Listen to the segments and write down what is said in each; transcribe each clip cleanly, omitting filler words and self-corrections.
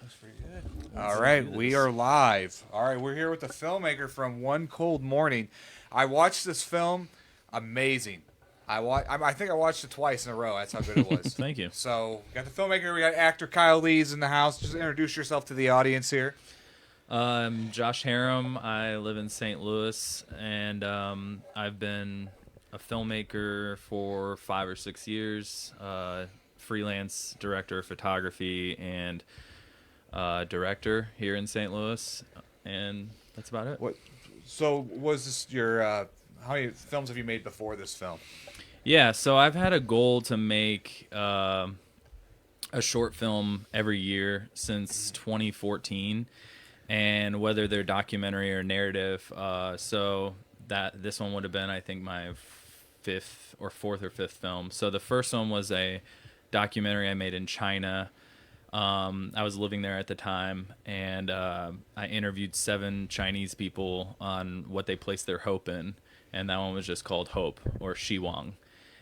That's pretty good. All right, we are live. All right, we're here with the filmmaker from One Cold Morning. I watched this film. Amazing. I think I watched it twice in a row. That's how good it was. Thank you. So, we got the filmmaker. We got actor Kyle Lees in the house. Just introduce yourself to the audience here. I'm Josh Herum. I live in St. Louis, and I've been a filmmaker for 5 or 6 years, freelance director of photography and director here in St. Louis, and that's about it. So, was this your? How many films have you made before this film? Yeah, so I've had a goal to make a short film every year since 2014. And whether they're documentary or narrative, so that this one would have been, I think, my fourth or fifth film. So the first one was a documentary I made in China. I was living there at the time, and I interviewed 7 Chinese people on what they placed their hope in, and that one was just called Hope, or Shiwang.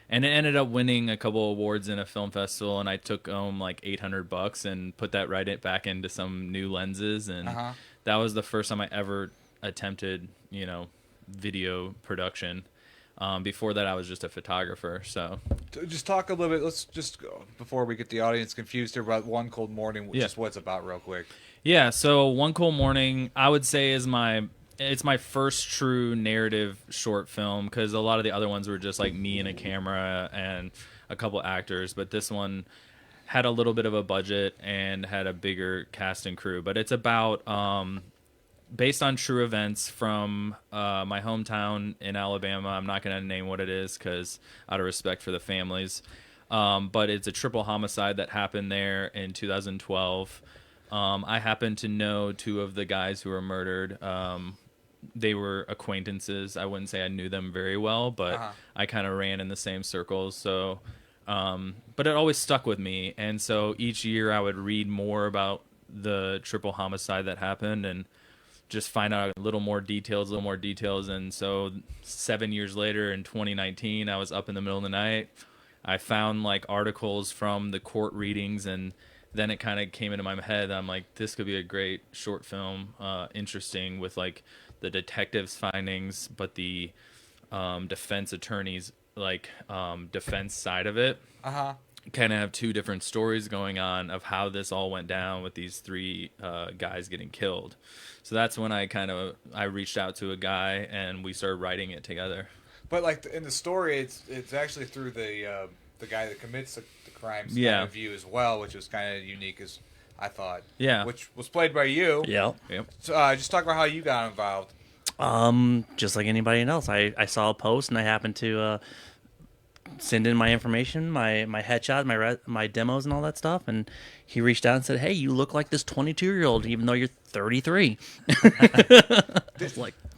And it ended up winning a couple awards in a film festival, and I took home like $800 and put that back into some new lenses, and that was the first time I ever attempted, video production. Before that, I was just a photographer. So just talk a little bit. Let's just go before we get the audience confused here about One Cold Morning, which is what it's about, real quick. Yeah. So One Cold Morning, I would say, it's my first true narrative short film, because a lot of the other ones were just like me and a camera and a couple actors, but this one had a little bit of a budget and had a bigger cast and crew. But it's about based on true events from my hometown in Alabama. I'm not going to name what it is because out of respect for the families, but it's a triple homicide that happened there in 2012. I happen to know 2 of the guys who were murdered. They were acquaintances. I wouldn't say I knew them very well, but I kind of ran in the same circles. So, but it always stuck with me. And so each year I would read more about the triple homicide that happened and just find out a little more details. And so 7 years later in 2019, I was up in the middle of the night. I found like articles from the court readings, and then it kind of came into my head. I'm like, this could be a great short film, interesting with like the detective's findings, but the defense attorney's defense side of it. Kind of have 2 different stories going on of how this all went down with these 3 guys getting killed. So that's when I reached out to a guy and we started writing it together. But like in the story, it's actually through the guy that commits the crimes point of view as well, which was kind of unique, as I thought. Yeah. Which was played by you. Yeah. Yep. So just talk about how you got involved. Just like anybody else, I saw a post and I happened to send in my information, my headshot, my demos and all that stuff, and he reached out and said, "Hey, you look like this 22-year-old, even though you're 33."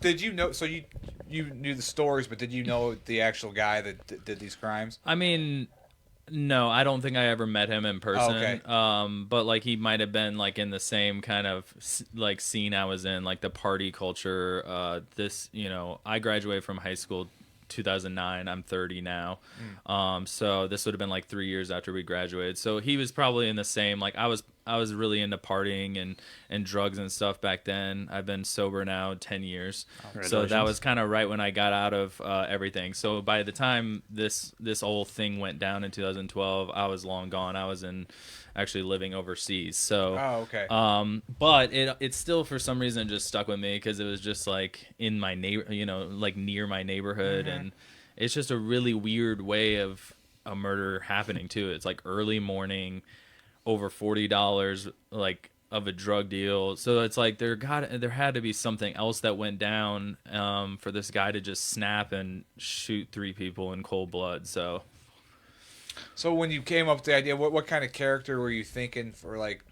Did you know? So you knew the stories, but did you know the actual guy that did these crimes? I mean, no, I don't think I ever met him in person. Oh, okay. But like he might have been like in the same kind of like scene I was in, like the party culture. I graduated from high school 2009. I'm 30 now. So this would have been like 3 years after we graduated. So he was probably in the same, like I was really into partying and drugs and stuff back then. I've been sober now 10 years. So that was kind of right when I got out of everything. So by the time this whole thing went down in 2012, I was long gone. I was actually living overseas. So okay. But it still for some reason just stuck with me because it was just like in my like near my neighborhood, and it's just a really weird way of a murder happening too. It's like early morning, over $40 like of a drug deal. So it's like there had to be something else that went down for this guy to just snap and shoot 3 people in cold blood. So when you came up with the idea, what kind of character were you thinking for like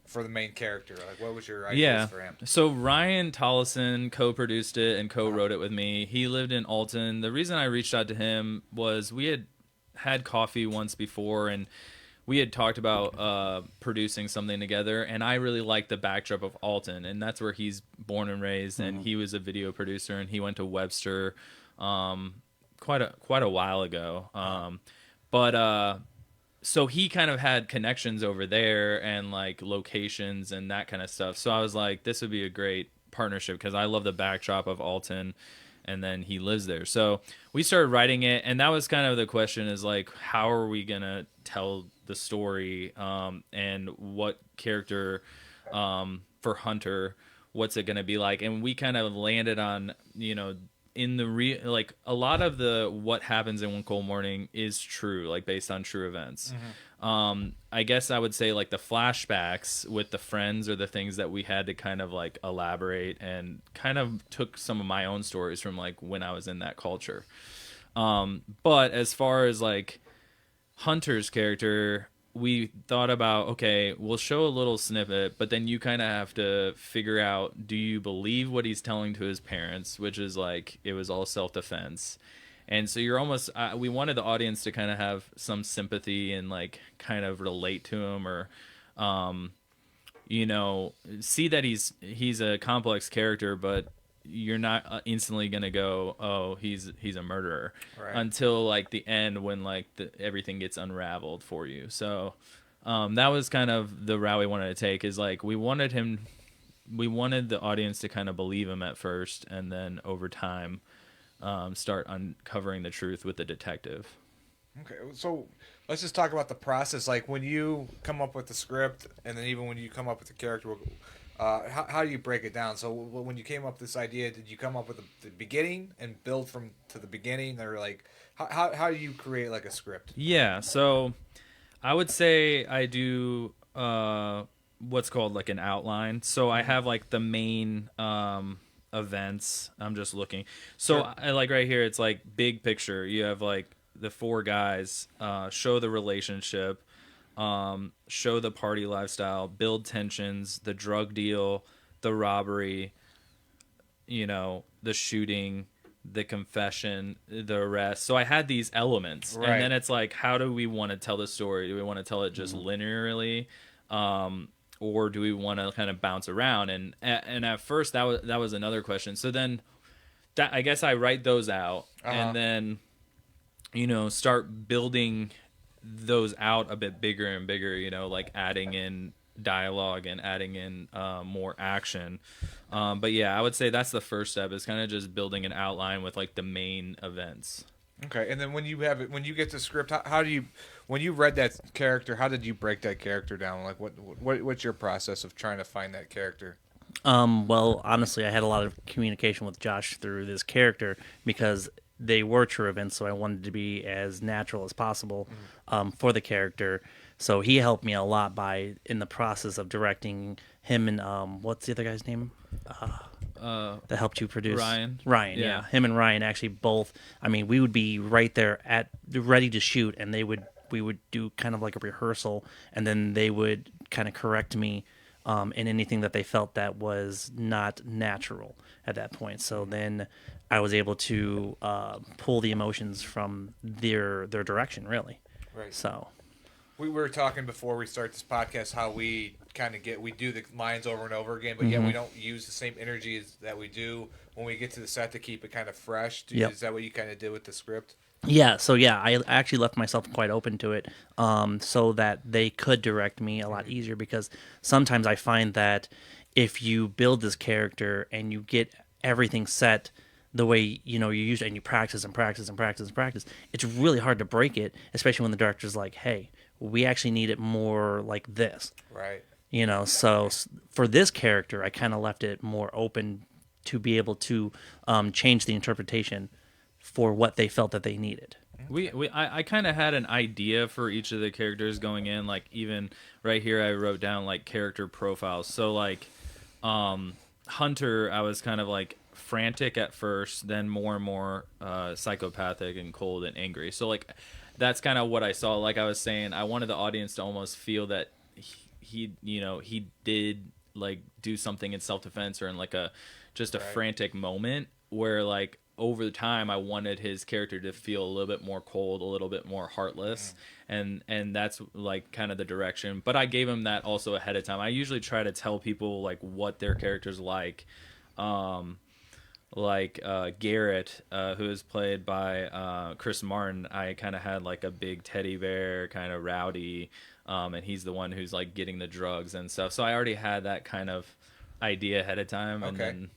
for the main character? Like what was your ideas for him? So Ryan Tollison co-produced it and co-wrote it with me. He lived in Alton. The reason I reached out to him was we had coffee once before, and we had talked about producing something together, and I really liked the backdrop of Alton, and that's where he's born and raised, and he was a video producer, and he went to Webster quite a while ago. But so he kind of had connections over there and like locations and that kind of stuff. So I was like, this would be a great partnership because I love the backdrop of Alton, and then he lives there. So we started writing it, and that was kind of the question: is like, how are we gonna tell the story, and what character for Hunter? What's it gonna be like? And we kind of landed on, in the like a lot of the what happens in One Cold Morning is true, like based on true events. I guess I would say like the flashbacks with the friends are the things that we had to kind of like elaborate, and kind of took some of my own stories from like when I was in that culture. But as far as like Hunter's character, we thought about, okay, we'll show a little snippet, but then you kind of have to figure out, do you believe what he's telling to his parents, which is like it was all self-defense. And so you're almost we wanted the audience to kind of have some sympathy and like kind of relate to him, or see that he's a complex character, but you're not instantly gonna go, oh, he's a murderer, Right. until like the end when like everything gets unraveled for you. So that was kind of the route we wanted to take, is like we wanted the audience to kind of believe him at first, and then over time start uncovering the truth with the detective. Okay, so let's just talk about the process. Like when you come up with the script, and then even when you come up with the character, how do you break it down? So when you came up with this idea, did you come up with the beginning and build from to the beginning, or like how do you create like a script? Yeah, so I would say I do what's called like an outline. So I have like the main events. I'm just looking. So Sure. I like right here, it's like big picture. You have like the four guys, show the relationship, show the party lifestyle, build tensions, the drug deal, the robbery, the shooting, the confession, the arrest. So I had these elements, Right. and then it's like, how do we want to tell the story? Do we want to tell it just linearly, or do we want to kind of bounce around? And at first that was another question. So then I guess I write those out, and then start building those out a bit bigger and bigger, like adding in dialogue and adding in more action. But yeah, I would say that's the first step, is kind of just building an outline with like the main events. Okay, and then when you get the script, how do you, when you read that character, how did you break that character down? Like what's your process of trying to find that character? Well, honestly, I had a lot of communication with Josh through this character because they were true events, so I wanted to be as natural as possible for the character. So he helped me a lot in the process of directing him and what's the other guy's name? That helped you produce Ryan. Ryan, yeah. Him and Ryan actually both. I mean, we would be right there ready to shoot, and we would do kind of like a rehearsal, and then they would kind of correct me in anything that they felt that was not natural at that point. So then I was able to pull the emotions from their direction, really. Right. So We were talking before we start this podcast how we kind of we do the lines over and over again, but yet we don't use the same energy that we do when we get to the set to keep it kind of fresh. Yep. Is that what you kind of did with the script? yeah, I actually left myself quite open to it, so that they could direct me a lot easier. Because sometimes I find that if you build this character and you get everything set the way you use it, and you practice and practice and practice and practice, it's really hard to break it, especially when the director's like, "Hey, we actually need it more like this." Right. So for this character, I kind of left it more open to be able to change the interpretation for what they felt that they needed. I kind of had an idea for each of the characters going in. Like even right here, I wrote down like character profiles. So like Hunter, I was kind of like frantic at first, then more and more psychopathic and cold and angry. So like that's kind of what I saw. Like I was saying, I wanted the audience to almost feel that he did like do something in self-defense or in like a frantic moment, where like over the time I wanted his character to feel a little bit more cold, a little bit more heartless, and that's like kind of the direction. But I gave him that also ahead of time. I usually try to tell people like what their character's like, like Garrett, who is played by Chris Martin, I kind of had like a big teddy bear, kind of rowdy, and he's the one who's like getting the drugs and stuff. So I already had that kind of idea ahead of time. And Okay. then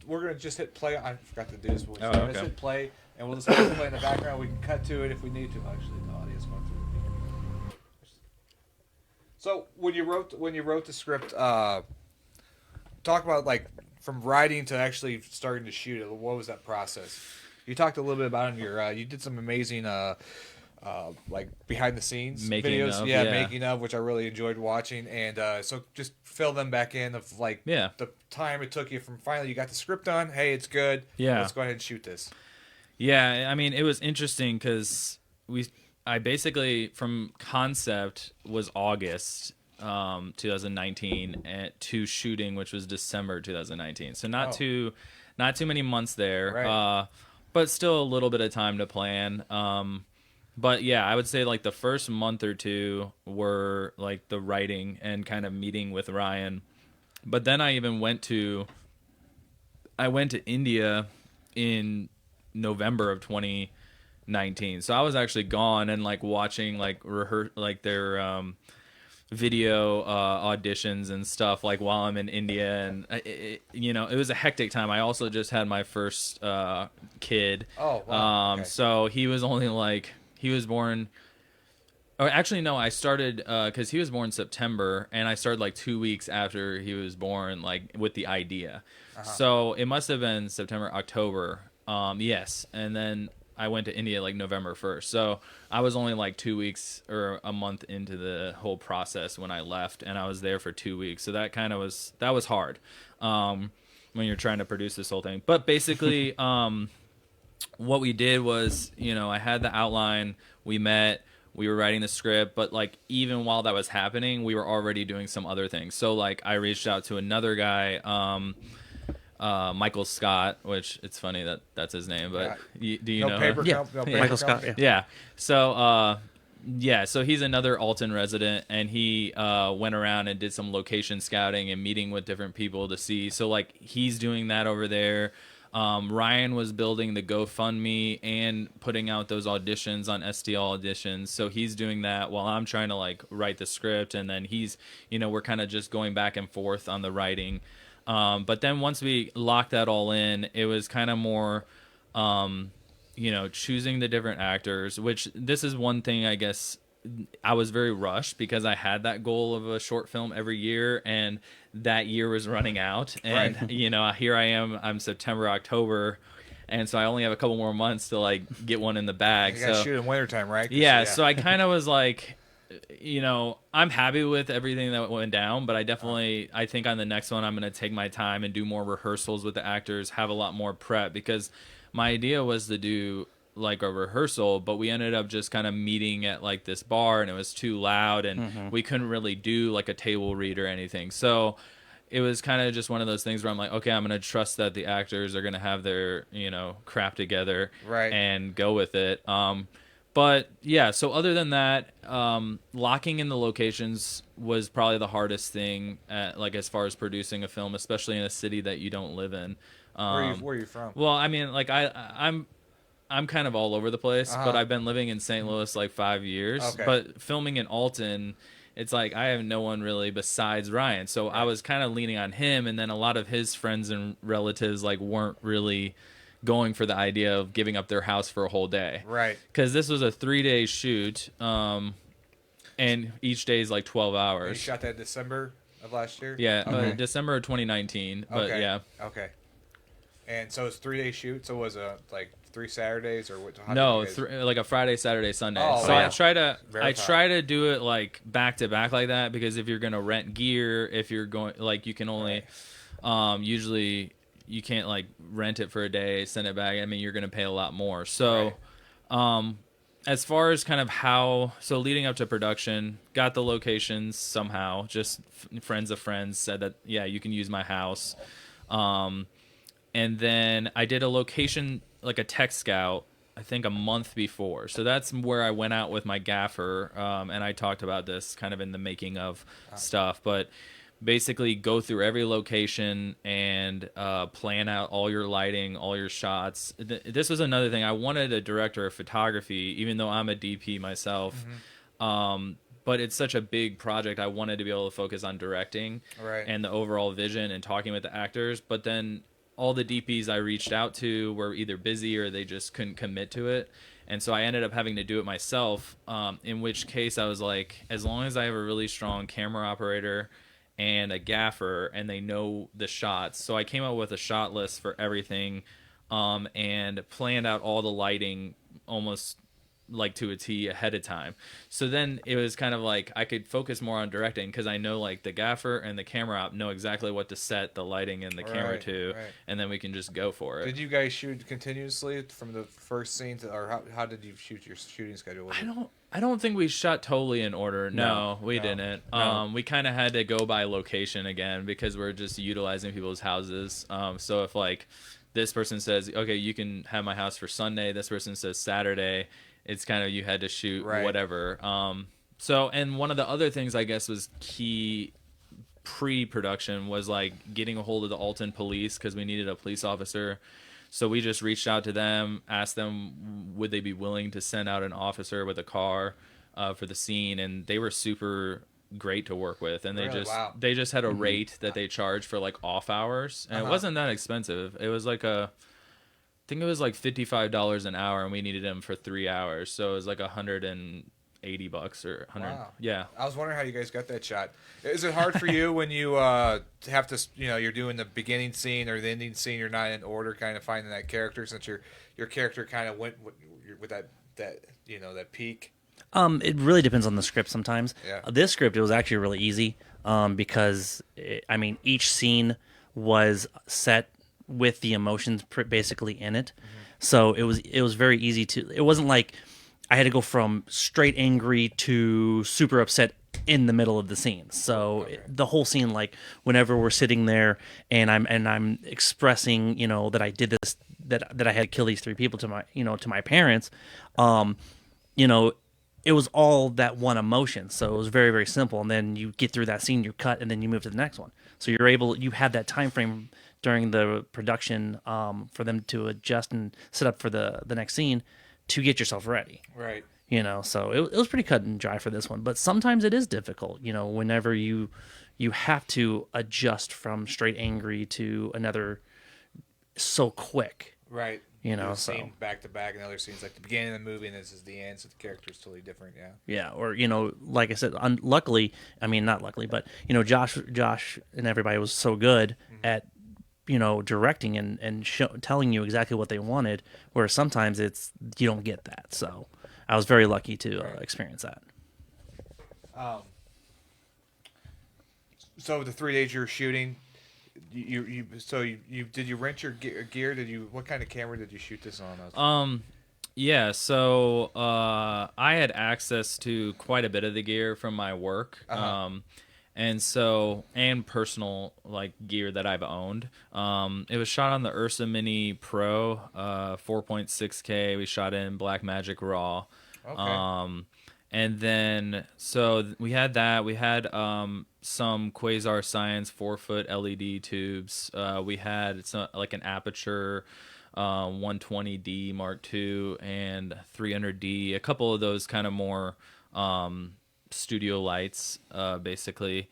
We're gonna just hit play. I forgot to do this. Oh, Let's okay. hit play, and we'll just have it play in the background. We can cut to it if we need to. Actually, the audio's going through. So when you wrote the script, talk about like from writing to actually starting to shoot it. What was that process? You talked a little bit about it in your. You did some amazing. Like behind the scenes Making videos, of, yeah, yeah. making of, which I really enjoyed watching, and so just fill them back in of like Yeah. the time it took you from finally you got the script done. Hey, it's good. Yeah. Let's go ahead and shoot this. Yeah, I mean, it was interesting because I basically from concept was August 2019 to shooting, which was December 2019. So not too many months there, Right. but still a little bit of time to plan. But yeah, I would say like the first month or two were like the writing and kind of meeting with Ryan. But then I went to India in November of 2019. So I was actually gone and like watching like their video auditions and stuff like while I'm in India, and it was a hectic time. I also just had my first kid. Oh, wow. Okay. So he was only like he was born. Or actually, no, I started because he was born September, and I started like 2 weeks after he was born, like with the idea. So it must have been September, October. Yes, and then I went to India like November 1st. So I was only like 2 weeks or a month into the whole process when I left, and I was there for 2 weeks. So that kind of was hard when you're trying to produce this whole thing. But basically, what we did was, I had the outline. We met. We were writing the script, but like even while that was happening, we were already doing some other things. So like I reached out to another guy, Michael Scott, which it's funny that that's his name, but do you know him? Yeah, Michael Scott. Yeah. Yeah. So so he's another Alton resident, and he went around and did some location scouting and meeting with different people to see. So like he's doing that over there. Ryan was building the GoFundMe and putting out those auditions on STL auditions. So he's doing that while I'm trying to like write the script, and then he's, we're kind of just going back and forth on the writing. But then once we locked that all in, it was kind of more, choosing the different actors, which this is one thing, I guess, I was very rushed because I had that goal of a short film every year, and that year was running out. And, Right. Here I am, I'm September, October. And so I only have a couple more months to like get one in the bag. You got to So shoot in wintertime, right? yeah, so I kind of was like, I'm happy with everything that went down, but I think on the next one, I'm going to take my time and do more rehearsals with the actors, have a lot more prep, because my idea was to do like a rehearsal, but we ended up just kind of meeting at like this bar, and it was too loud, and we couldn't really do like a table read or anything. So it was kind of just one of those things where I'm like, okay, I'm going to trust that the actors are going to have their, crap together, Right. and go with it. But yeah, so other than that, locking in the locations was probably the hardest thing, like as far as producing a film, especially in a city that you don't live in. Where are you from? Well, I mean, like I'm kind of all over the place, but I've been living in St. Louis like 5 years. Okay. But filming in Alton, it's like I have no one really besides Ryan. So I was kind of leaning on him, and then a lot of his friends and relatives like weren't really going for the idea of giving up their house for a whole day. Right. Because this was a 3-day shoot, and each day is like 12 You hours. shot that in December of last year? Yeah, Okay. December of 2019. But Okay. yeah. Okay. And so it's 3-day shoot. So was it like 3 Saturdays or what? How No, did you guys- like a Friday, Saturday, Sunday. Oh, so yeah. I try Verify. to do it like back to back like that, because if you're gonna rent gear, if you're going like you can only, usually you can't like rent it for a day, send it back. I mean, you're gonna pay a lot more. So, as far as kind of leading up to production, got the locations somehow. Just friends of friends said that you can use my house. And then I did a location, like a tech scout, I think a month before. So that's where I went out with my gaffer, and I talked about this kind of in the making of stuff. But basically go through every location and plan out all your lighting, all your shots. This was another thing. I wanted a director of photography, even though I'm a DP myself. But it's such a big project. I wanted to be able to focus on directing and the overall vision and talking with the actors. But then all the DPs I reached out to were either busy or they just couldn't commit to it. And so I ended up having to do it myself, in which case I was like, as long as I have a really strong camera operator and a gaffer and they know the shots. So I came up with a shot list for everything, and planned out all the lighting almost like to a T ahead of time. So then it was kind of like I could focus more on directing because I know like the gaffer and the camera op know exactly what to set the lighting and the camera to, and then we can just go for it. Did you guys shoot continuously from the first scene to, or how did you shoot your shooting schedule? I don't think we shot totally in order. No, we didn't. No. We kind of had to go by location again because we're just utilizing people's houses. So if like this person says, okay, you can have my house for Sunday, this person says Saturday, it's kind of you had to shoot whatever. So, and one of the other things I guess was key pre-production was like getting a hold of the Alton police because we needed a police officer. So we just reached out to them, asked them would they be willing to send out an officer with a car for the scene, and they were super great to work with. And they just had a rate that they charged for like off hours, and it wasn't that expensive. It was like I think it was like $55 an hour, and we needed him for 3 hours, so it was like $180 or 100. Wow. Yeah. I was wondering how you guys got that shot. Is it hard for you when you have to, you're doing the beginning scene or the ending scene, you're not in order, kind of finding that character since your character kind of went with that peak? It really depends on the script sometimes. Yeah. This script, it was actually really easy because, each scene was set with the emotions basically in it. So it was very easy to, it wasn't like I had to go from straight angry to super upset in the middle of the scene. So the whole scene, like whenever we're sitting there and I'm expressing, that I did this, that I had to kill these 3 people to my parents, it was all that one emotion. So it was very, very simple. And then you get through that scene, you cut, and then you move to the next one. So you have that time frame during the production for them to adjust and set up for the next scene to get yourself ready. Right. So it was pretty cut and dry for this one. But sometimes it is difficult, whenever you have to adjust from straight angry to another so quick. Right. So scene back to back, and other scenes like the beginning of the movie, and this is the end, so the character is totally different. Yeah. Or like I said, luckily, not luckily, but Josh and everybody was so good at directing and telling you exactly what they wanted, where sometimes you don't get that. So I was very lucky to experience that. So the 3 days you were shooting, you did you rent your gear? What kind of camera did you shoot this on? Yeah, so I had access to quite a bit of the gear from my work. And personal like gear that I've owned. It was shot on the Ursa Mini Pro 4.6K. We shot in Blackmagic RAW. Okay. And then so we had that. We had some Quasar Science 4-foot LED tubes. We had like an Aperture 120D Mark II and 300D. A couple of those kind of more studio lights, basically.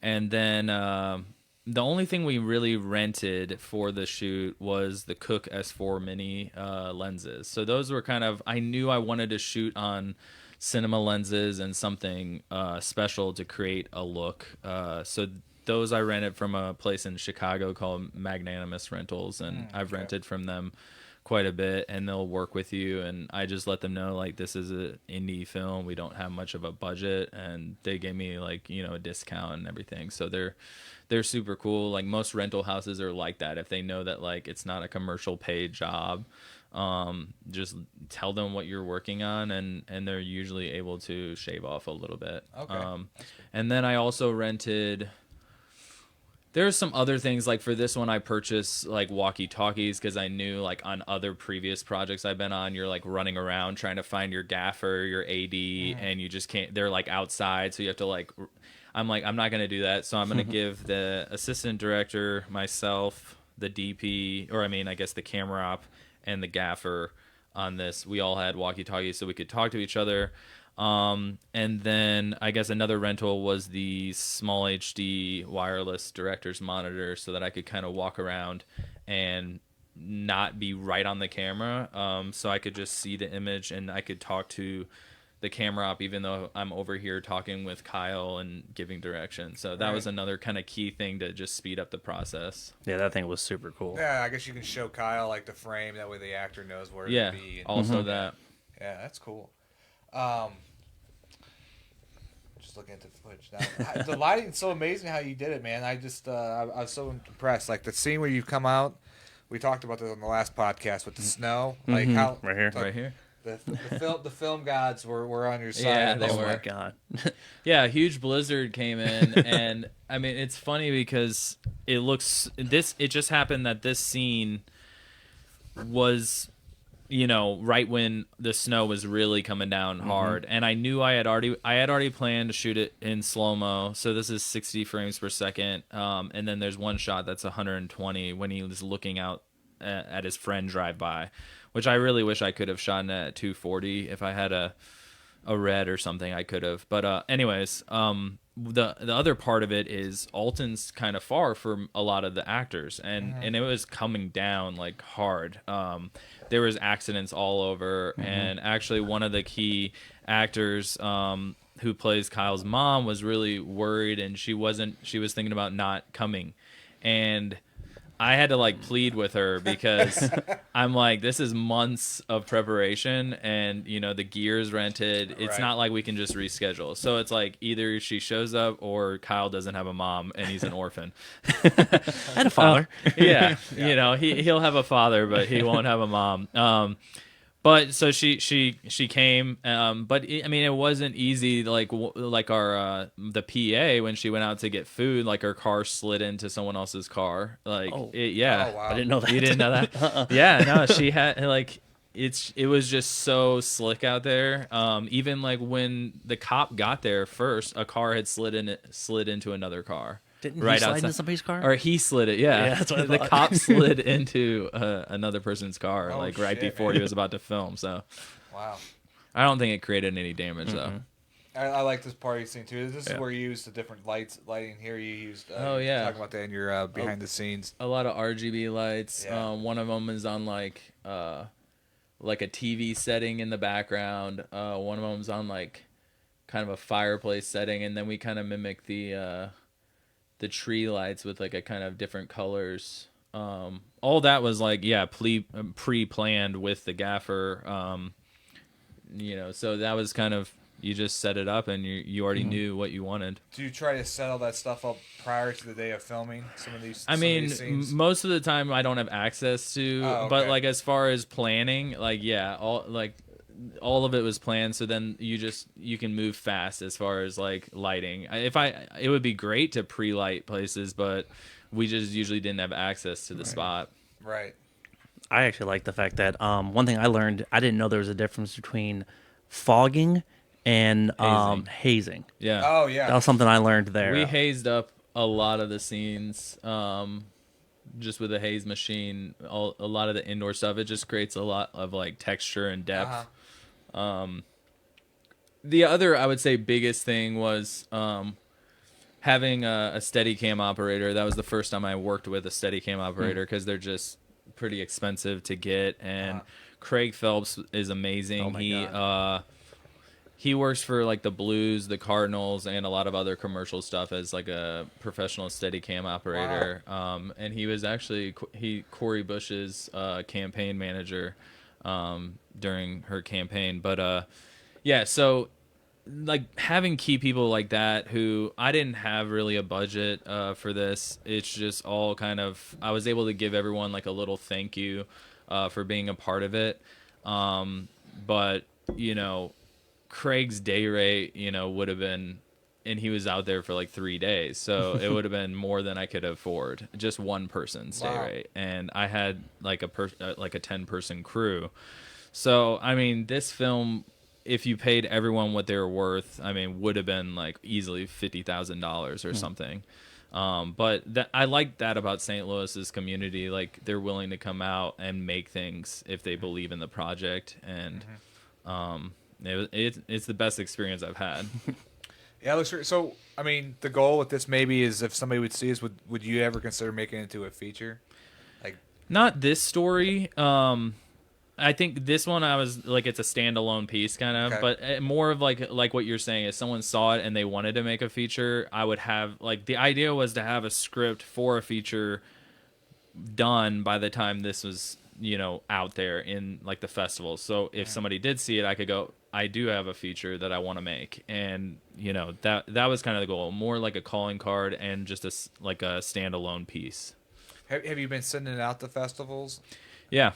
And then the only thing we really rented for the shoot was the Cooke S4 Mini lenses. So those were kind of, I knew I wanted to shoot on cinema lenses and something special to create a look. So those I rented from a place in Chicago called Magnanimous Rentals, and I've rented from them quite a bit, and they'll work with you, and I just let them know like this is an indie film, we don't have much of a budget, and they gave me like a discount and everything. So they're super cool. Like most rental houses are like that. If they know that like it's not a commercial paid job, just tell them what you're working on, and they're usually able to shave off a little bit. And then I also rented, there's some other things, like for this one I purchased like walkie-talkies because I knew like on other previous projects I've been on, you're like running around trying to find your gaffer, your AD, and you just can't, they're like outside, so you have to like, I'm like, I'm not going to do that. So I'm going to give the assistant director, myself, the DP, or I mean, I guess the camera op and the gaffer on this. We all had walkie-talkies so we could talk to each other. And then I guess another rental was the small HD wireless director's monitor so that I could kind of walk around and not be right on the camera. So I could just see the image and I could talk to the camera op even though I'm over here talking with Kyle and giving direction. So that was another kind of key thing to just speed up the process. Yeah, that thing was super cool. Yeah, I guess you can show Kyle like the frame, that way the actor knows where Yeah, to be. And also that. Yeah, that's cool. Just looking at the footage now. The lighting's so amazing how you did it, man. I just I was so impressed. Like the scene where you come out, we talked about this on the last podcast with the snow. Like how Right here. like, Right here. The film gods were on your side. Yeah, they Oh were. my god. Yeah, a huge blizzard came in, and I mean it's funny because it just happened that this scene was, right when the snow was really coming down hard, and I knew I had already planned to shoot it in slow-mo. So this is 60 frames per second, and then there's one shot that's 120 when he was looking out at his friend drive by, which I really wish I could have shot at 240 if I had a red or something. I could have, but anyways, the other part of it is Alton's kind of far from a lot of the actors, and it was coming down like hard. There was accidents all over, and actually one of the key actors who plays Kyle's mom was really worried, and she was thinking about not coming, and I had to like plead with her because I'm like, this is months of preparation and the gear's rented. It's not like we can just reschedule. So it's like either she shows up or Kyle doesn't have a mom and he's an orphan. And a father. Yeah. He'll have a father, but he won't have a mom. But so she came, but it wasn't easy. Like our the PA, when she went out to get food, like her car slid into someone else's car. Like yeah, Oh, wow. I didn't know that. you didn't know that? Yeah, no, she had like it was just so slick out there. Even like when the cop got there first, a car had slid into another car. Didn't right he slide outside. into somebody's car? Or he slid it, yeah. Yeah, that's what I The thought. cop slid into another person's car, Oh, like right shit, before man. he was about to film. So Wow. I don't think it created any damage though. I like this party scene too. This is Yeah. where you used the different lighting here. You used. Oh, yeah. Talking about that in your behind the scenes. A lot of RGB lights. Yeah. One of them is on like a TV setting in the background. One of them's on like kind of a fireplace setting, and then we kind of mimic the tree lights with like a kind of different colors. All that was like pre-planned with the gaffer. So that was kind of, you just set it up and you already knew what you wanted. Do you try to set all that stuff up prior to the day of filming some of these? I some mean, of these scenes? most of the time I don't have access to, Oh, okay. but like as far as planning, like all of it was planned. So then you can move fast as far as like lighting. It would be great to pre-light places, but we just usually didn't have access to the spot. Right. I actually like the fact that one thing I learned, I didn't know there was a difference between fogging and hazing. Yeah. Oh yeah. That was something I learned there. We hazed up a lot of the scenes just with a haze machine. A lot of the indoor stuff, it just creates a lot of like texture and depth. The other, I would say, biggest thing was having a Steadicam operator. That was the first time I worked with a Steadicam operator because they're just pretty expensive to get. And Craig Phelps is amazing. Oh my God. He works for like the Blues, the Cardinals, and a lot of other commercial stuff as like a professional Steadicam operator. And he was actually Corey Bush's campaign manager during her campaign. But yeah, so like having key people like that who I didn't have really a budget for this. It's just all kind of, I was able to give everyone like a little thank you for being a part of it. But Craig's day rate, would have been, and he was out there for like 3 days, so it would have been more than I could afford, just one person's day rate, and I had like a 10-person crew. So I mean, this film, if you paid everyone what they were worth, I mean, would have been like easily $50,000 or something. But I like that about St. Louis's community. Like, they're willing to come out and make things if they believe in the project, and it's the best experience I've had. Yeah, it looks great. So, I mean, the goal with this maybe is if somebody would see this, would you ever consider making it into a feature? Like, not this story. I think this one I was like, it's a standalone piece kind of, but more of like what you're saying is someone saw it and they wanted to make a feature. I would have like, the idea was to have a script for a feature done by the time this was, out there in like the festivals. So if somebody did see it, I could go, I do have a feature that I want to make. And that was kind of the goal, more like a calling card and just a standalone piece. Have you been sending it out to festivals? Yeah.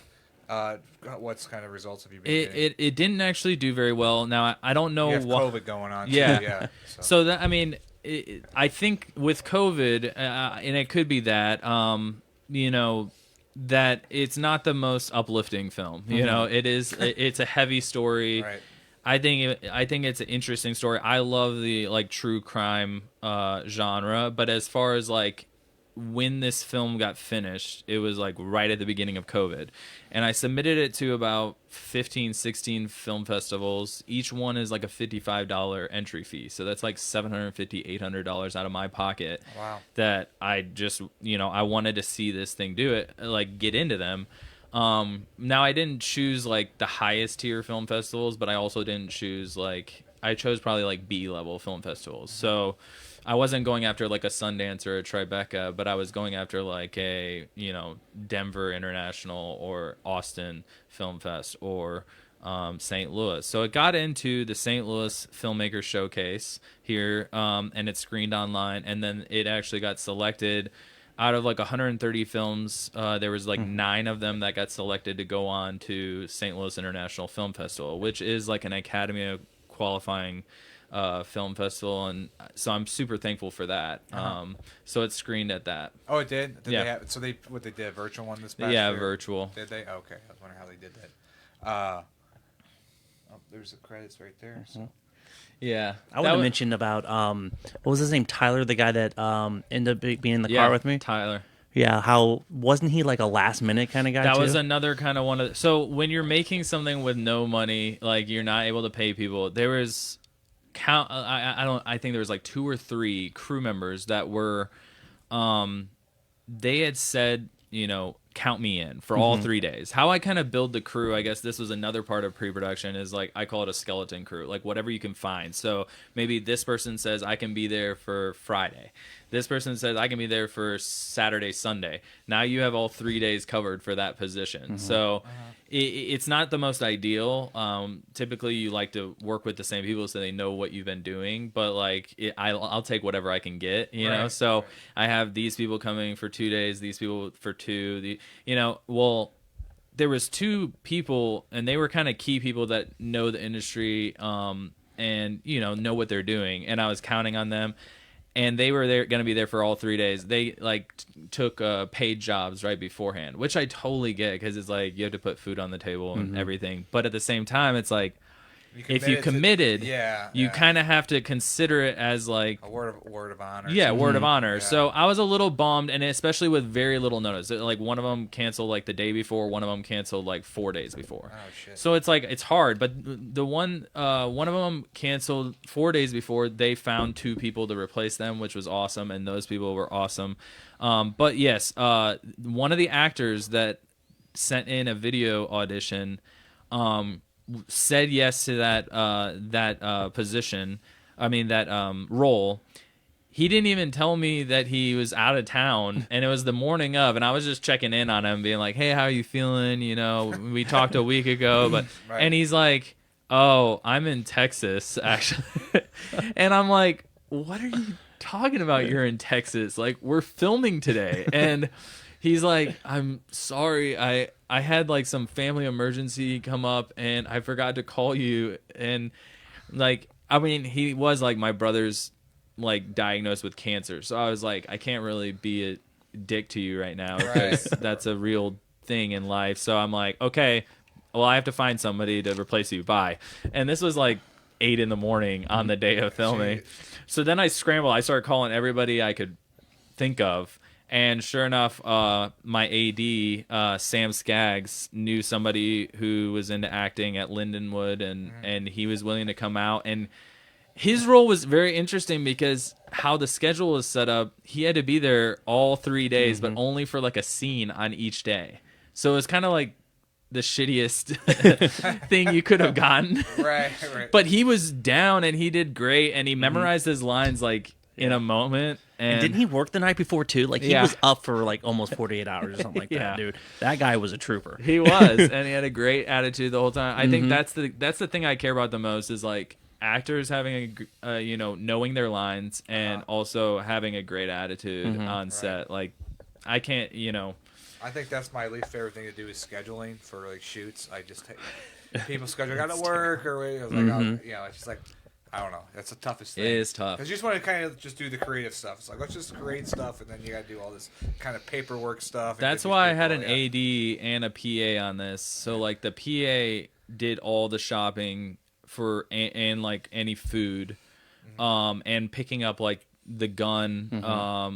What's kind of results have you been getting? It didn't actually do very well. Now I don't know. You have COVID going on. Yeah, too, yeah. So that, I mean, I think with COVID, and it could be that that it's not the most uplifting film. It is. It's a heavy story. Right. I think it's an interesting story. I love the like true crime genre, but as far as like when this film got finished, it was like right at the beginning of COVID, and I submitted it to about 15, 16 film festivals. Each one is like a $55 entry fee, so that's like $750, $800 out of my pocket. Wow. That I just I wanted to see this thing do it, like get into them. Now I didn't choose like the highest tier film festivals, but I also didn't choose I chose probably like B level film festivals. So I wasn't going after like a Sundance or a Tribeca, but I was going after like a, Denver International or Austin Film Fest or St. Louis. So it got into the St. Louis Filmmaker Showcase here, and it screened online, and then it actually got selected out of like 130 films. There was like 9 of them that got selected to go on to St. Louis International Film Festival, which is like an Academy qualifying film festival, and so I'm super thankful for that. So it screened at that. Oh, it did? Yeah. They did a virtual one this past year? Yeah, virtual. Did they? Okay, I was wondering how they did that. There's the credits right there. So. Yeah, I want to mention about what was his name? Tyler, the guy that ended up being in the car with me. Tyler. Yeah, how wasn't he like a last minute kind of guy? That too? was another kind of one of. So when you're making something with no money, like you're not able to pay people, there was I think there was like 2 or 3 crew members that were, they had said, count me in for all 3 days. How I kind of build the crew, I guess this was another part of pre-production, is like I call it a skeleton crew, like whatever you can find. So maybe this person says I can be there for Friday. This person says I can be there for Saturday, Sunday. Now you have all 3 days covered for that position. So it's not the most ideal. Typically you like to work with the same people so they know what you've been doing, but like I'll take whatever I can get, you know? So I have these people coming for 2 days, these people for 2, there was 2 people, and they were kind of key people that know the industry, and know what they're doing, and I was counting on them, and they were going to be there for all 3 days. They took paid jobs right beforehand, which I totally get, because it's like you have to put food on the table and everything, but at the same time it's like, if you committed, you kind of have to consider it as like a word of honor. Yeah, word of honor. Yeah. So I was a little bummed, and especially with very little notice. Like one of them canceled like the day before, one of them canceled like 4 days before. Oh shit. So it's like it's hard. But the one of them canceled 4 days before. They found 2 people to replace them, which was awesome, and those people were awesome. But yes, one of the actors that sent in a video audition, said yes to that position. I mean that role. He didn't even tell me that he was out of town, and it was the morning of, and I was just checking in on him, being like, "Hey, how are you feeling? We talked a week ago, but," and he's like, "Oh, I'm in Texas, actually," and I'm like, "What are you talking about? You're in Texas? Like, we're filming today," and he's like, "I'm sorry, I had like some family emergency come up and I forgot to call you." And like, I mean, he was like my brother's like diagnosed with cancer. So I was like, I can't really be a dick to you right now, because that's a real thing in life. So I'm like, okay, well, I have to find somebody to replace you. Bye. And this was like 8 in the morning on the day of filming. Jeez. So then I scrambled. I started calling everybody I could think of. And sure enough, my AD, Sam Skaggs, knew somebody who was into acting at Lindenwood, and he was willing to come out. And his role was very interesting because how the schedule was set up, he had to be there all 3 days, but only for like a scene on each day. So it was kind of like the shittiest thing you could have gotten. Right. But he was down and he did great, and he memorized his lines like in a moment. And didn't he work the night before too? Like he Yeah. was up for like almost 48 hours or something like Yeah. that, dude. That guy was a trooper. He was, and he had a great attitude the whole time. I think that's the thing I care about the most is like actors having knowing their lines and also having a great attitude on set. Like I can't, I think that's my least favorite thing to do is scheduling for like shoots. I just take people schedule got to work or I was like, it's just like I don't know. That's the toughest thing. It is tough. Because you just want to kind of just do the creative stuff. It's like let's just create stuff, and then you got to do all this kind of paperwork stuff. That's why I had an AD and a PA on this. So like the PA did all the shopping for and like any food, and picking up like the gun,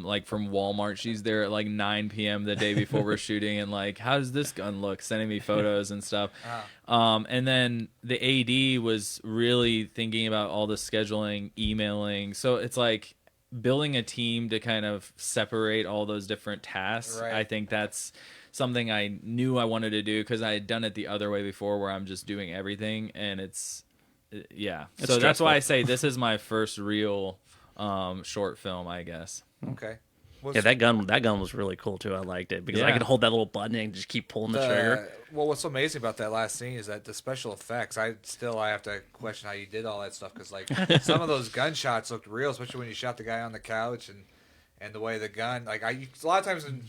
like from Walmart. She's there at like 9 p.m. the day before we're shooting, and like, how does this gun look? Sending me photos and stuff. And then the AD was really thinking about all the scheduling, emailing. So it's like building a team to kind of separate all those different tasks. Right. I think that's something I knew I wanted to do because I had done it the other way before where I'm just doing everything, and it's so that's why I say this is my first real short film, I guess. Okay. Yeah, that gun was really cool too. I liked it because I Yeah. could hold that little button and just keep pulling the trigger. Well, what's so amazing about that last scene is that the special effects. I have to question how you did all that stuff because like some of those gunshots looked real, especially when you shot the guy on the couch and the way the gun. Like a lot of times in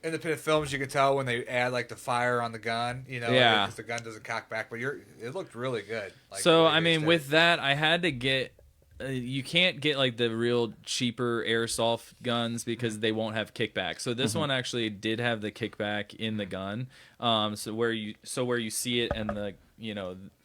independent films, you can tell when they add like the fire on the gun, Yeah. because the gun doesn't cock back. But it looked really good. Like, So the way I they mean, did with it. that, I had to get. You can't get like the real cheaper airsoft guns because they won't have kickback. So this one actually did have the kickback in the gun. So where you see it and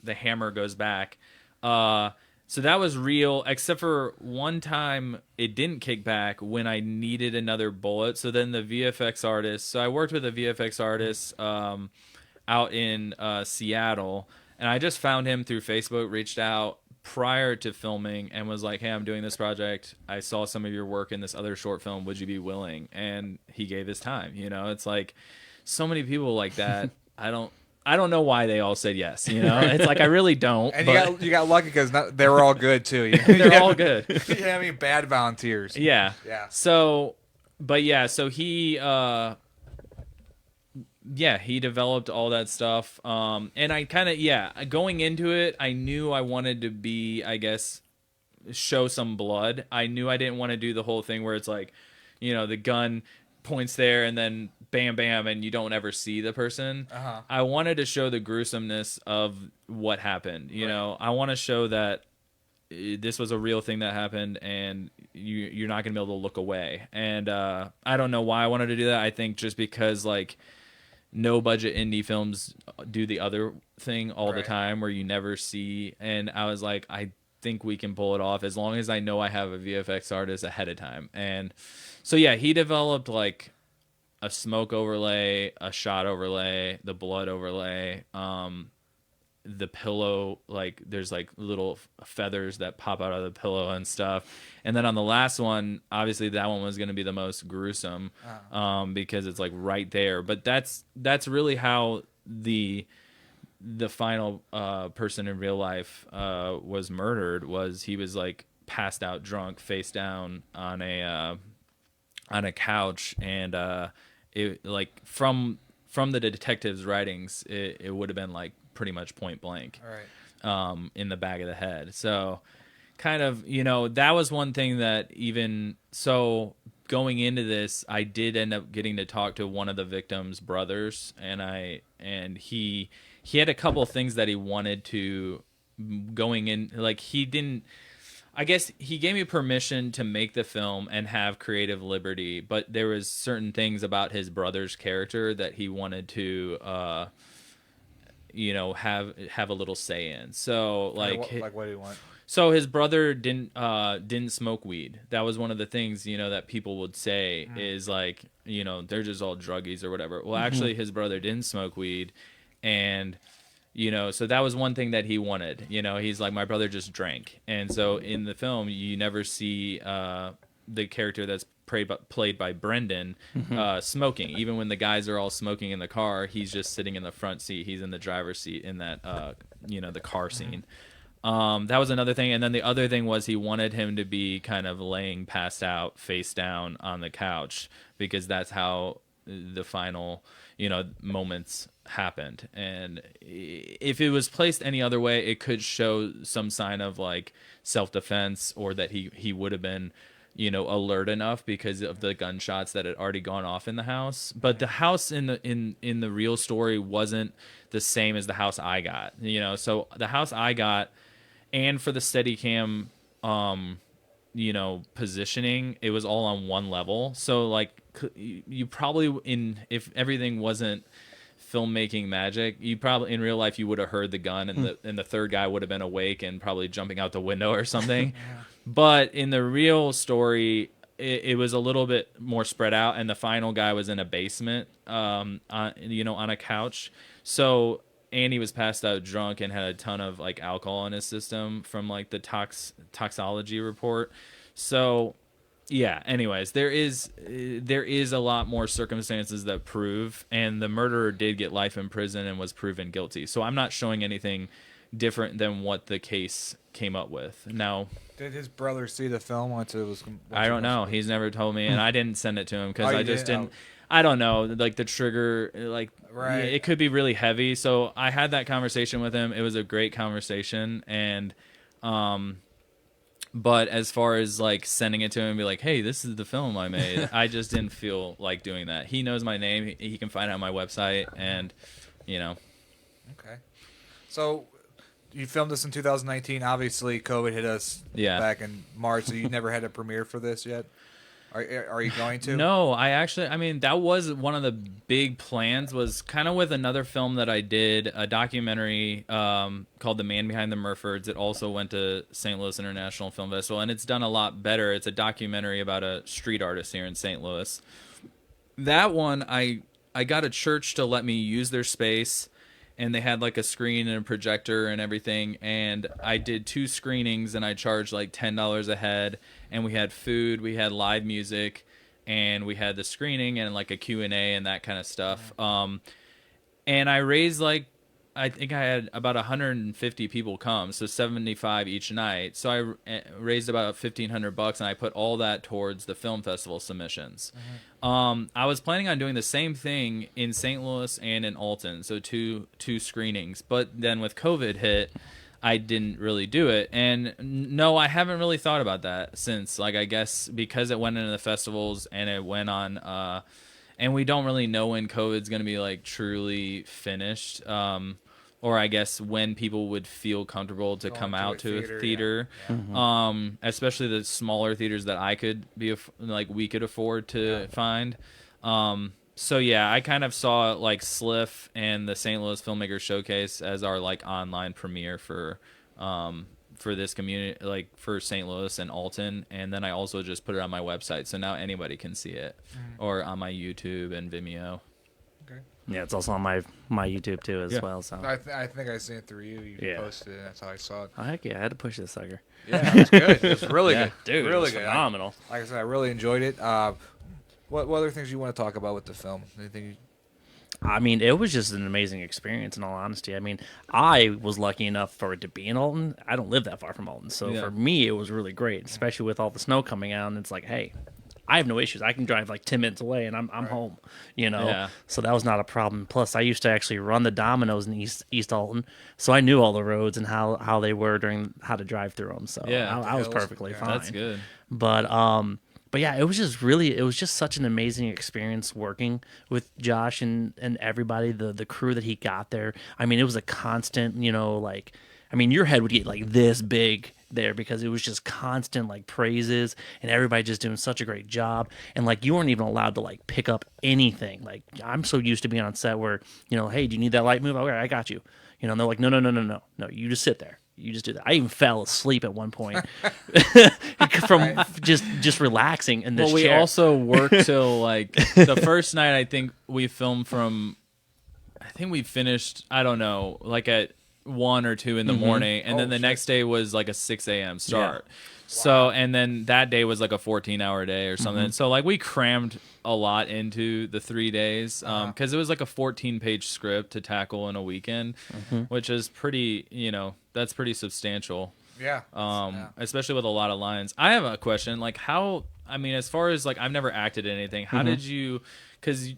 the hammer goes back. So that was real, except for one time it didn't kick back when I needed another bullet. So then the VFX artist. So I worked with a VFX artist out in Seattle, and I just found him through Facebook. Reached out prior to filming and was like, hey, I'm doing this project. I saw some of your work in this other short film. Would you be willing? And he gave his time. It's like so many people like that. I don't know why they all said yes. It's like I really don't. And but you got lucky because they were all good too. they're all good. You didn't have any bad volunteers. Yeah. Yeah. So he he developed all that stuff. And I kind of, going into it, I knew I wanted to be, I guess, show some blood. I knew I didn't want to do the whole thing where it's like, the gun points there and then bam, bam, and you don't ever see the person. I wanted to show the gruesomeness of what happened. I want to show that this was a real thing that happened and you're not going to be able to look away. And I don't know why I wanted to do that. I think just because, like, no budget indie films do the other thing all the time where you never see. And I was like, I think we can pull it off as long as I know I have a VFX artist ahead of time. And so, he developed like a smoke overlay, a shot overlay, the blood overlay, the pillow, like there's like little feathers that pop out of the pillow and stuff. And then on the last one, obviously that one was going to be the most gruesome, because it's like right there. But that's really how the final person in real life was murdered. Was he was like passed out drunk, face down on a couch, and it like from the detective's writings, it would have been like pretty much point blank, in the back of the head. So kind of, that was one thing that even so going into this, I did end up getting to talk to one of the victim's brothers, and he had a couple of things that he wanted to going in, like I guess he gave me permission to make the film and have creative liberty, but there was certain things about his brother's character that he wanted to have a little say in. So Like what do you want? so his brother didn't smoke weed. That was one of the things, that people would say is like, they're just all druggies or whatever. Well, actually his brother didn't smoke weed, and so that was one thing that he wanted. He's like, my brother just drank. And so in the film you never see the character that's played by Brendan smoking. Even when the guys are all smoking in the car, he's just sitting in the front seat. He's in the driver's seat in that the car scene. That was another thing. And then the other thing was he wanted him to be kind of laying passed out face down on the couch, because that's how the final moments happened. And if it was placed any other way, it could show some sign of like self-defense, or that he would have been alert enough because of the gunshots that had already gone off in the house. But the house in the real story wasn't the same as the house I got. So the house I got, and for the Steadicam positioning, it was all on one level. So like you probably, if everything wasn't filmmaking magic, you probably in real life you would have heard the gun, and the third guy would have been awake and probably jumping out the window or something. But in the real story, it was a little bit more spread out, and the final guy was in a basement, on a couch. So Andy was passed out drunk and had a ton of like alcohol in his system from like the toxology report. So yeah, anyways, there is a lot more circumstances that prove, and the murderer did get life in prison and was proven guilty. So I'm not showing anything different than what the case came up with. Now, did his brother see the film once it was? I don't know. He's never told me, and I didn't send it to him because I just didn't. Oh. I don't know, like the trigger, like Right. It could be really heavy. So I had that conversation with him. It was a great conversation, and but as far as like sending it to him and be like, hey, this is the film I made, I just didn't feel like doing that. He knows my name. He can find it on my website, and Okay. So you filmed this in 2019. Obviously, COVID hit us back in March, so you never had a premiere for this yet? Are you going to? No, that was one of the big plans, was kind of with another film that I did, a documentary called The Man Behind the Murfords. It also went to St. Louis International Film Festival, and it's done a lot better. It's a documentary about a street artist here in St. Louis. That one, I got a church to let me use their space, and they had like a screen and a projector and everything, and I did 2 screenings, and I charged like $10 a head, and we had food, we had live music, and we had the screening and like a Q&A and that kind of stuff. And I raised I think I had about 150 people come, so 75 each night. So I raised about $1,500, and I put all that towards the film festival submissions. I was planning on doing the same thing in St. Louis and in Alton, so two screenings. But then with COVID hit, I didn't really do it. And no, I haven't really thought about that since. Like, I guess because it went into the festivals and it went on, and we don't really know when COVID's going to be like truly finished. Or I guess when people would feel comfortable to come out to a theater, especially the smaller theaters that I could we could afford to find. So yeah, I kind of saw like Sliff and the St. Louis Filmmaker Showcase as our like online premiere for this community, like for St. Louis and Alton, and then I also just put it on my website, so now anybody can see it, or on my YouTube and Vimeo. Yeah, it's also on my YouTube too as well. So I think I seen it through you. You posted it. That's how I saw it. Oh, heck yeah, I had to push this sucker. Yeah, it was good. It was really good. Dude, really it was good. phenomenal. Like I said, I really enjoyed it. What other things you want to talk about with the film? Anything? I mean, it was just an amazing experience, in all honesty. I mean, I was lucky enough for it to be in Alton. I don't live that far from Alton, so for me, it was really great, especially with all the snow coming out. And it's like, hey, I have no issues. I can drive like 10 minutes away, and I'm home. Yeah. So that was not a problem. Plus, I used to actually run the Domino's in East Alton, so I knew all the roads and how they were during how to drive through them. So I was perfectly fine. That's good. But yeah, it was just such an amazing experience working with Josh and everybody, the crew that he got there. I mean, it was a constant, your head would get like this big there because it was just constant like praises and everybody just doing such a great job. And like you weren't even allowed to like pick up anything. Like I'm so used to being on set where, you know, hey, do you need that light move? Okay, I got you. You know, and they're like, no, you just sit there. You just do that. I even fell asleep at one point from just relaxing in this Well, we chair. also worked till like the first night. I think we filmed from. I think we finished. I don't know, like at 1 or 2 in the morning, and then the next day was like a 6 a.m. start. Yeah. So, and then that day was like a 14-hour day or something. So, like, we crammed a lot into the 3 days because it was like a 14-page script to tackle in a weekend, which is pretty, you know, that's pretty substantial. Yeah. Especially with a lot of lines. I have a question, like how, I mean, as far as like, I've never acted in anything. How did you, because,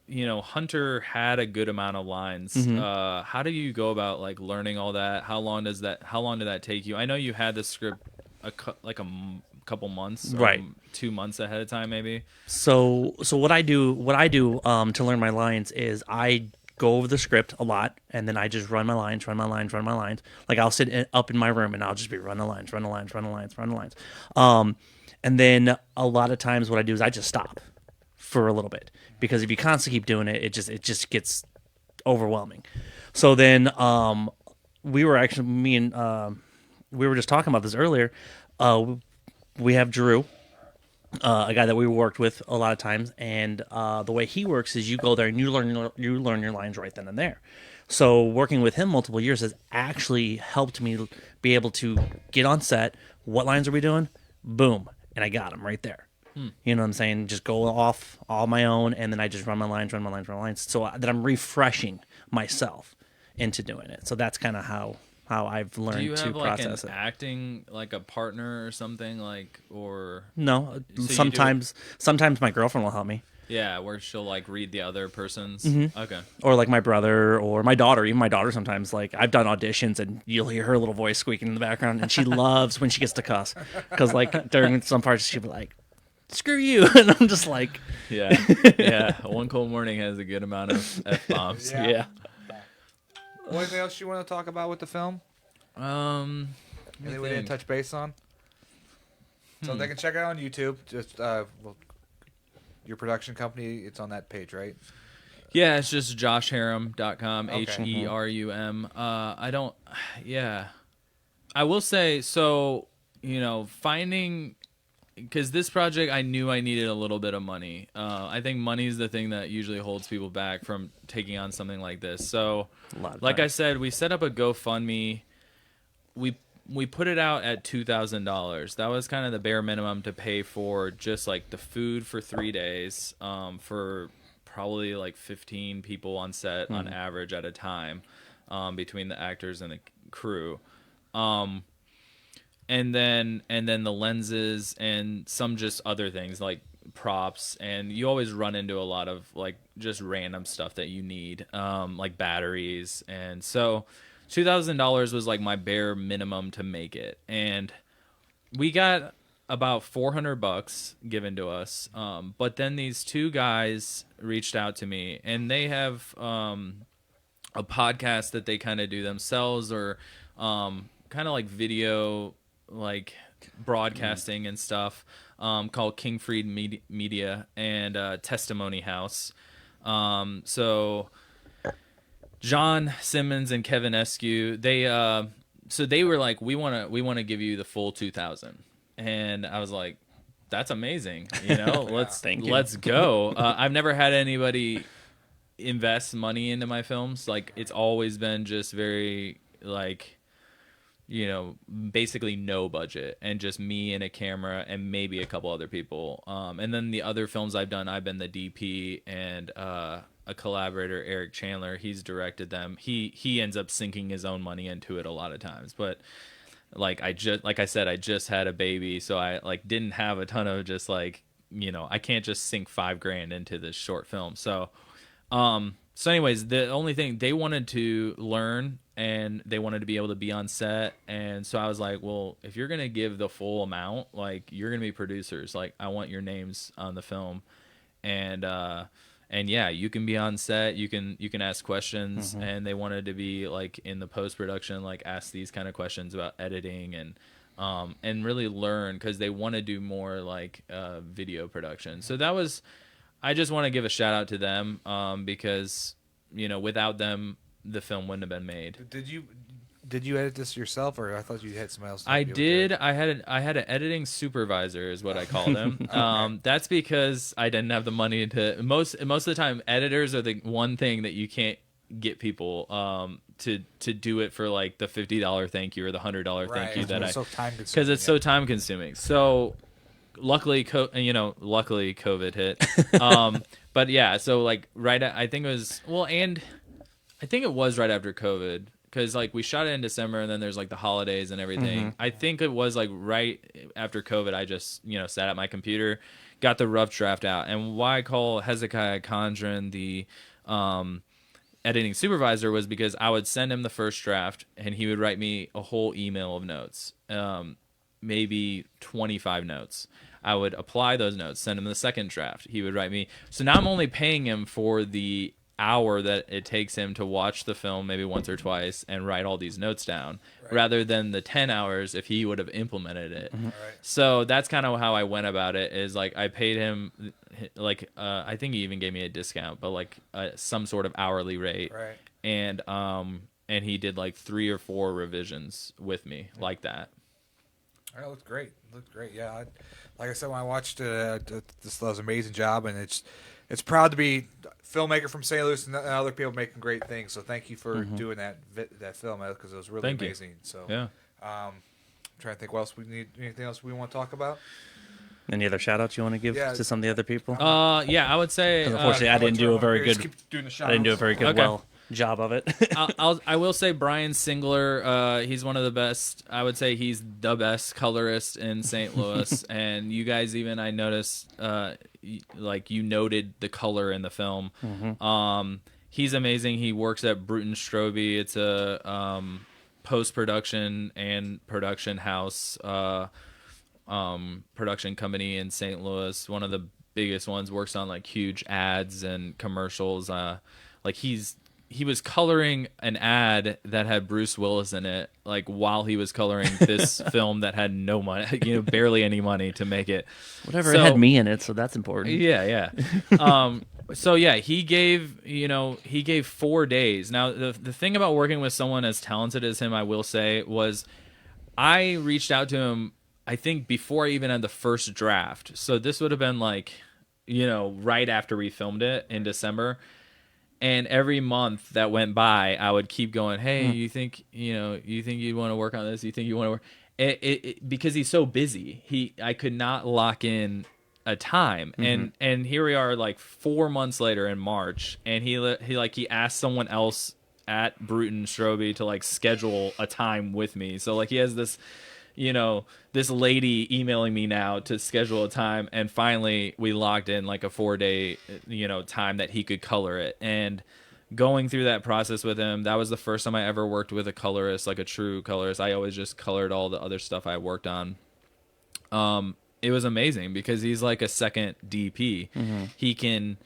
you know, Hunter had a good amount of lines. How do you go about like learning all that? How long did that take you? I know you had the script a couple months, right? 2 months ahead of time, maybe. So what I do to learn my lines is I go over the script a lot, and then I just run my lines. Like I'll sit up in my room and I'll just be run the lines. And then a lot of times what I do is I just stop for a little bit because if you constantly keep doing it, it just gets overwhelming. So then we were just talking about this earlier. We have Drew, a guy that we worked with a lot of times, and the way he works is you go there and you learn your lines right then and there. So working with him multiple years has actually helped me be able to get on set. What lines are we doing? Boom, and I got them right there. You know what I'm saying? Just go off all my own, and then I just run my lines, so that I'm refreshing myself into doing it. So that's kind of how I've learned to process it. Do you have like an acting, like a partner or something, like, or no? So sometimes my girlfriend will help me. Yeah, where she'll like read the other person's. Okay. Or like my brother or my daughter. Even my daughter sometimes. Like I've done auditions and you'll hear her little voice squeaking in the background, and she loves when she gets to cuss because like during some parts she'll be like, "Screw you," and I'm just like, yeah. One Cold Morning has a good amount of F-bombs. yeah. Anything else you want to talk about with the film? Anything we didn't touch base on? So they can check it out on YouTube. Just your production company, it's on that page, right? Yeah, it's just joshherum.com, Okay. Herum. I will say, so, you know, because this project, I knew I needed a little bit of money. I think money is the thing that usually holds people back from taking on something like this. So, like I said, we set up a GoFundMe. We put it out at $2,000. That was kind of the bare minimum to pay for just like the food for 3 days, for probably like 15 people on set on average at a time, between the actors and the crew. And then the lenses and some just other things like props, and you always run into a lot of like just random stuff that you need, like batteries. And so $2,000 was like my bare minimum to make it, and we got about $400 given to us. But then these two guys reached out to me, and they have a podcast that they kind of do themselves, or kind of like video, like broadcasting and stuff, called King Freed Media and Testimony House. So John Simmons and Kevin Eskew, they were like, we want to give you the full 2,000, and I was like, that's amazing, you know. Let's go. I've never had anybody invest money into my films. Like, it's always been just very like, you know, basically no budget and just me and a camera and maybe a couple other people. And then the other films I've done, I've been the DP, and a collaborator, Eric Chandler, he's directed them. He ends up sinking his own money into it a lot of times. But like I said, I just had a baby, so I like didn't have a ton of just like, you know, I can't just sink $5,000 into this short film. So anyways, the only thing they wanted to learn, and they wanted to be able to be on set. And so I was like, well, if you're going to give the full amount, like, you're going to be producers. Like, I want your names on the film. And yeah, you can be on set, you can ask questions. And they wanted to be like in the post-production, like ask these kind of questions about editing and and really learn, because they want to do more like video production. So that was, I just want to give a shout out to them, because without them the film wouldn't have been made. Did you edit this yourself, or I thought you had somebody else? I did. I had an editing supervisor, is what I called him. Okay. That's because I didn't have the money to. Most of the time, editors are the one thing that you can't get people to do it for like the $50 thank you or the $100 thank you that it's so time consuming. because it's so time consuming. So luckily, luckily COVID hit. But yeah, so like I think it was and I think it was right after COVID. Because like we shot it in December, and then there's like the holidays and everything. I think it was like right after COVID. I just sat at my computer, got the rough draft out. And why I call Hezekiah Condren the editing supervisor was because I would send him the first draft, and he would write me a whole email of notes, maybe 25 notes. I would apply those notes, send him the second draft. He would write me. So now I'm only paying him for the hour that it takes him to watch the film maybe once or twice and write all these notes down, rather than the 10 hours if he would have implemented it. Right. So that's kind of how I went about it, is like I paid him like I think he even gave me a discount, but like some sort of hourly rate. Right. And he did like 3 or 4 revisions with me like that. It looked great. Yeah, like I said, when I watched it, this was an amazing job, and it's proud to be filmmaker from St. Louis and other people making great things. So thank you for doing that film, because it was really amazing. So yeah, I'm trying to think what else we need. Anything else we want to talk about? Any other shout outs you want to give to some of the other people? Yeah, I would say. 'Cause unfortunately, I didn't do a very good. I didn't do a very good Okay. job of it. I will say Brian Singler. He's one of the best. I would say he's the best colorist in St. Louis. And you guys, even I noticed, like you noted the color in the film. He's amazing. He works at Bruton Strobey. It's a post production and production house, production company in St. Louis. One of the biggest ones. Works on like huge ads and commercials. Like he was coloring an ad that had Bruce Willis in it, like while he was coloring this film that had no money, barely any money to make it. Whatever, it had me in it, so that's important. Yeah. So yeah, he gave 4 days. Now the thing about working with someone as talented as him, I will say, was I reached out to him, I think before I even had the first draft. So this would have been like, right after we filmed it in December. And every month that went by, I would keep going, hey, you think you'd want to work on this? You think you want to work? Because he's so busy. I could not lock in a time. And here we are like 4 months later in March, and he asked someone else at Bruton Strobey to like schedule a time with me. So like he has this this lady emailing me now to schedule a time, and finally we locked in like a 4-day, time that he could color it. And going through that process with him, that was the first time I ever worked with a colorist, like a true colorist. I always just colored all the other stuff I worked on. It was amazing because he's like a second DP. He can,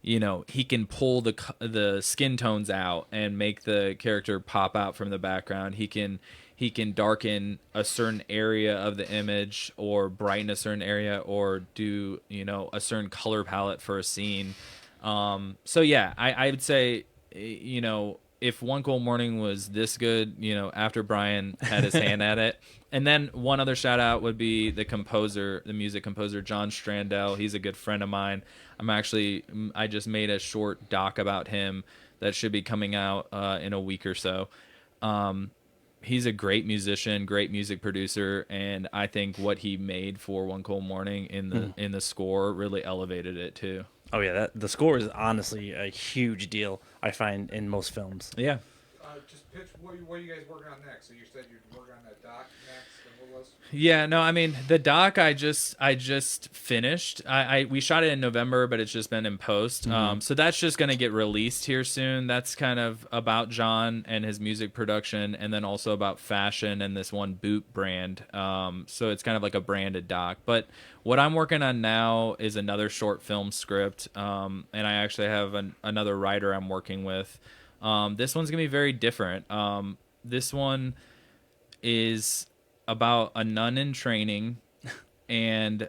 he can pull the skin tones out and make the character pop out from the background. He can darken a certain area of the image or brighten a certain area or do, a certain color palette for a scene. So yeah, I would say, if One Cool Morning was this good, after Brian had his hand at it. And then one other shout out would be the music composer, John Strandell. He's a good friend of mine. I just made a short doc about him that should be coming out in a week or so. He's a great musician, great music producer, and I think what he made for One Cool Morning in the score really elevated it too. Oh yeah, the score is honestly a huge deal, I find, in most films. Yeah. Just pitch what are you guys working on next? So you said you're working on that doc next, and what was? Yeah, no, I mean the doc I just finished. We shot it in November, but it's just been in post. So that's just gonna get released here soon. That's kind of about John and his music production, and then also about fashion and this one boot brand. So it's kind of like a branded doc. But what I'm working on now is another short film script, and I actually have another writer I'm working with. This one's gonna be very different. This one is about a nun in training and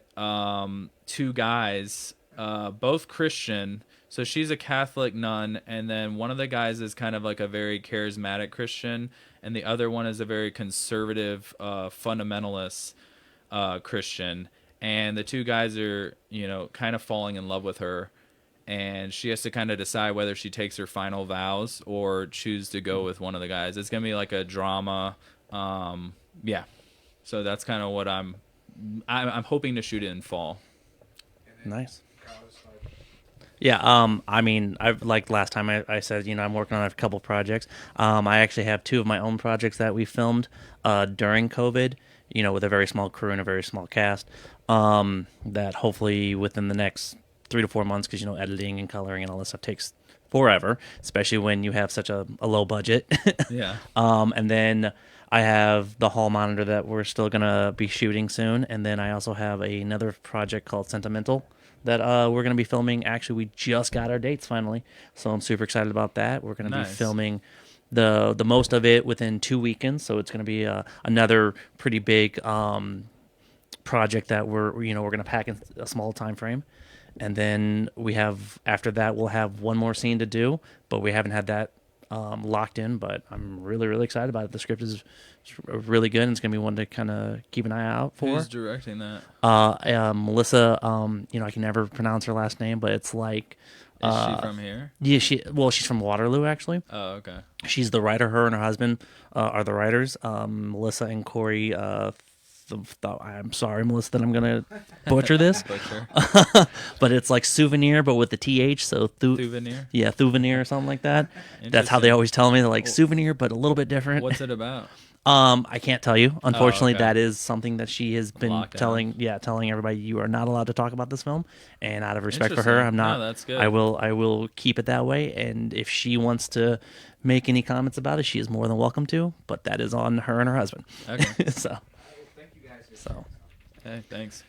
two guys, both Christian. So she's a Catholic nun, and then one of the guys is kind of like a very charismatic Christian, and the other one is a very conservative, fundamentalist Christian. And the two guys are, kind of falling in love with her, and she has to kind of decide whether she takes her final vows or choose to go with one of the guys. It's gonna be like a drama. Yeah. So that's kind of what I'm hoping to shoot it in fall. Nice. Yeah, I mean, I've like last time I said, I'm working on a couple projects. I actually have two of my own projects that we filmed during COVID, with a very small crew and a very small cast. That hopefully within the next 3 to 4 months, because editing and coloring and all this stuff takes forever, especially when you have such a low budget. Yeah. And then I have the hall monitor that we're still gonna be shooting soon, and then I also have another project called Sentimental that we're going to be filming. Actually, we just got our dates finally, so I'm super excited about that. We're going to be filming the most of it within 2 weekends, so it's going to be another pretty big project that we're going to pack in a small time frame. And then after that we'll have one more scene to do, but we haven't had that locked in, but I'm really, really excited about it. The script is really good, and it's going to be one to kind of keep an eye out for. Who's directing that? Melissa, I can never pronounce her last name, but it's like... Is she from here? Yeah, she's from Waterloo, actually. Oh, okay. She's the writer. Her and her husband are the writers. Melissa and Corey... I'm sorry, Melissa, that I'm gonna butcher this. But it's like souvenir, but with the th. So souvenir. Yeah, souvenir or something like that. That's how they always tell me. They're like souvenir, but a little bit different. What's it about? I can't tell you. Unfortunately, okay. that is something that she has been telling everybody. You are not allowed to talk about this film, and out of respect for her, I'm not. No, that's good. I will keep it that way. And if she wants to make any comments about it, she is more than welcome to. But that is on her and her husband. Okay. So. Okay, thanks.